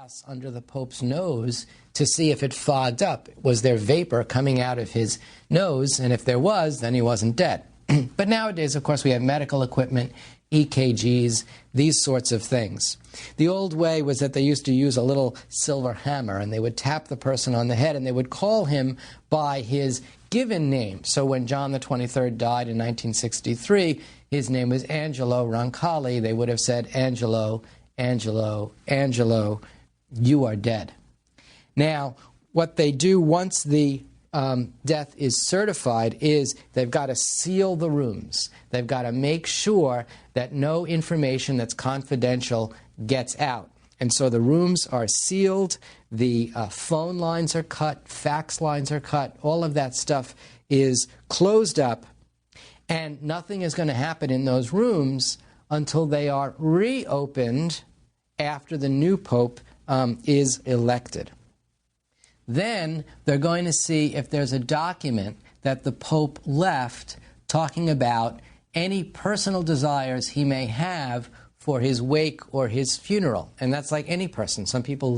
gas under the Pope's nose to see if it fogged up. Was there vapor coming out of his nose? And if there was, then he wasn't dead. But nowadays, of course, we have medical equipment, EKGs, these sorts of things. The old way was that they used to use a little silver hammer, and they would tap the person on the head, and they would call him by his given name. So when John the 23rd died in 1963, his name was Angelo Roncalli. They would have said, Angelo, Angelo, Angelo, you are dead. Now, what they do once the death is certified is they've got to seal the rooms. They've got to make sure that no information that's confidential gets out. And so the rooms are sealed, the phone lines are cut, fax lines are cut, all of that stuff is closed up, and nothing is going to happen in those rooms until they are reopened after the new pope is elected. Then they're going to see if there's a document that the Pope left talking about any personal desires he may have for his wake or his funeral. And that's like any person. Some people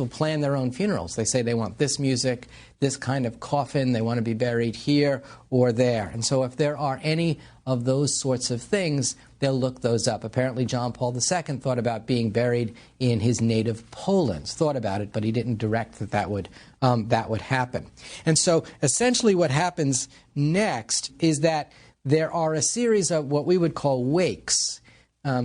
plan their own funerals. They say they want this music, this kind of coffin, they want to be buried here or there. And so if there are any of those sorts of things, they'll look those up. Apparently John Paul II thought about being buried in his native Poland. Thought about it, but he didn't direct that would happen. And so essentially what happens next is that there are a series of what we would call wakes.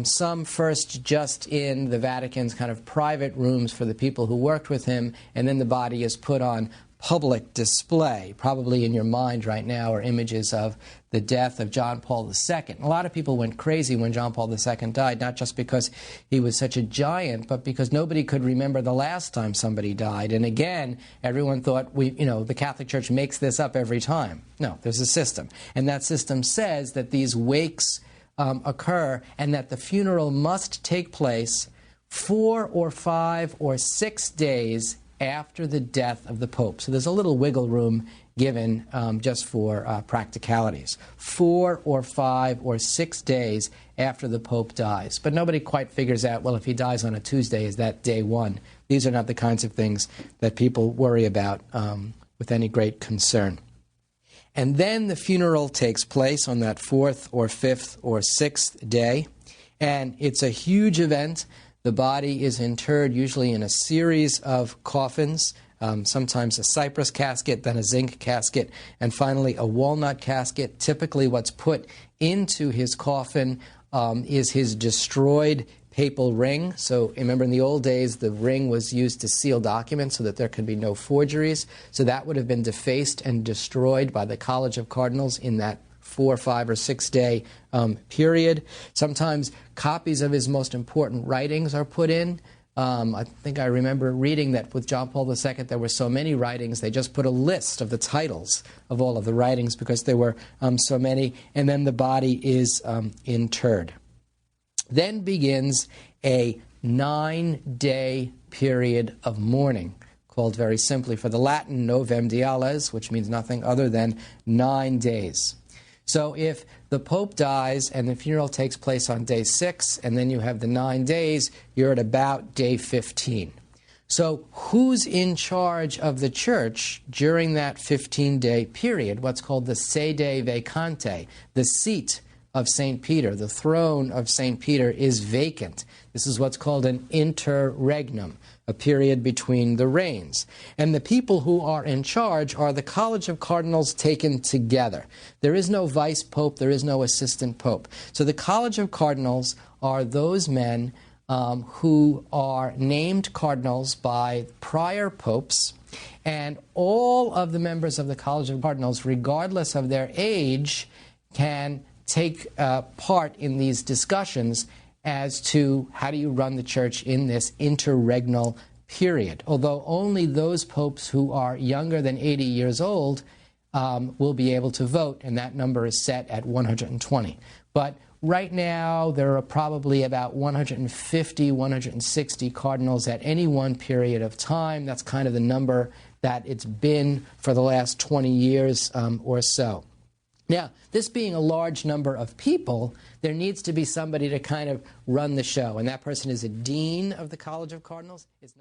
Some first just in the Vatican's kind of private rooms for the people who worked with him, and then the body is put on public display. Probably in your mind right now are images of the death of John Paul II. A lot of people went crazy when John Paul II died, not just because he was such a giant, but because nobody could remember the last time somebody died. And again, everyone thought, the Catholic Church makes this up every time. No, there's a system. And that system says that these wakes occur and that the funeral must take place 4 or 5 or 6 days after the death of the Pope. So there's a little wiggle room given just for practicalities. 4 or 5 or 6 days after the Pope dies. But nobody quite figures out, well, if he dies on a Tuesday, is that day 1? These are not the kinds of things that people worry about with any great concern. And then the funeral takes place on that 4th or 5th or 6th day. And it's a huge event. The body is interred usually in a series of coffins, sometimes a cypress casket, then a zinc casket, and finally a walnut casket. Typically what's put into his coffin is his destroyed papal ring. So remember, in the old days, the ring was used to seal documents so that there could be no forgeries. So that would have been defaced and destroyed by the College of Cardinals in that 4, 5, or 6 day period. Sometimes copies of his most important writings are put in. I think I remember reading that with John Paul II there were so many writings, they just put a list of the titles of all of the writings because there were so many, and then the body is interred. Then begins a 9-day period of mourning, called very simply for the Latin Novem Diales, which means nothing other than 9 days. So if the Pope dies and the funeral takes place on day 6, and then you have the 9 days, you're at about day 15. So who's in charge of the church during that 15-day period, what's called the sede vacante, the seat of St. Peter, the throne of St. Peter is vacant. This is what's called an interregnum, a period between the reigns. And the people who are in charge are the College of Cardinals taken together. There is no vice pope, there is no assistant pope. So the College of Cardinals are those men who are named cardinals by prior popes, and all of the members of the College of Cardinals, regardless of their age, can take part in these discussions as to how do you run the church in this interregnal period. Although only those popes who are younger than 80 years old will be able to vote, and that number is set at 120. But right now there are probably about 150, 160 cardinals at any one period of time. That's kind of the number that it's been for the last 20 years or so. Now, this being a large number of people, there needs to be somebody to kind of run the show, and that person is a dean of the College of Cardinals. It's not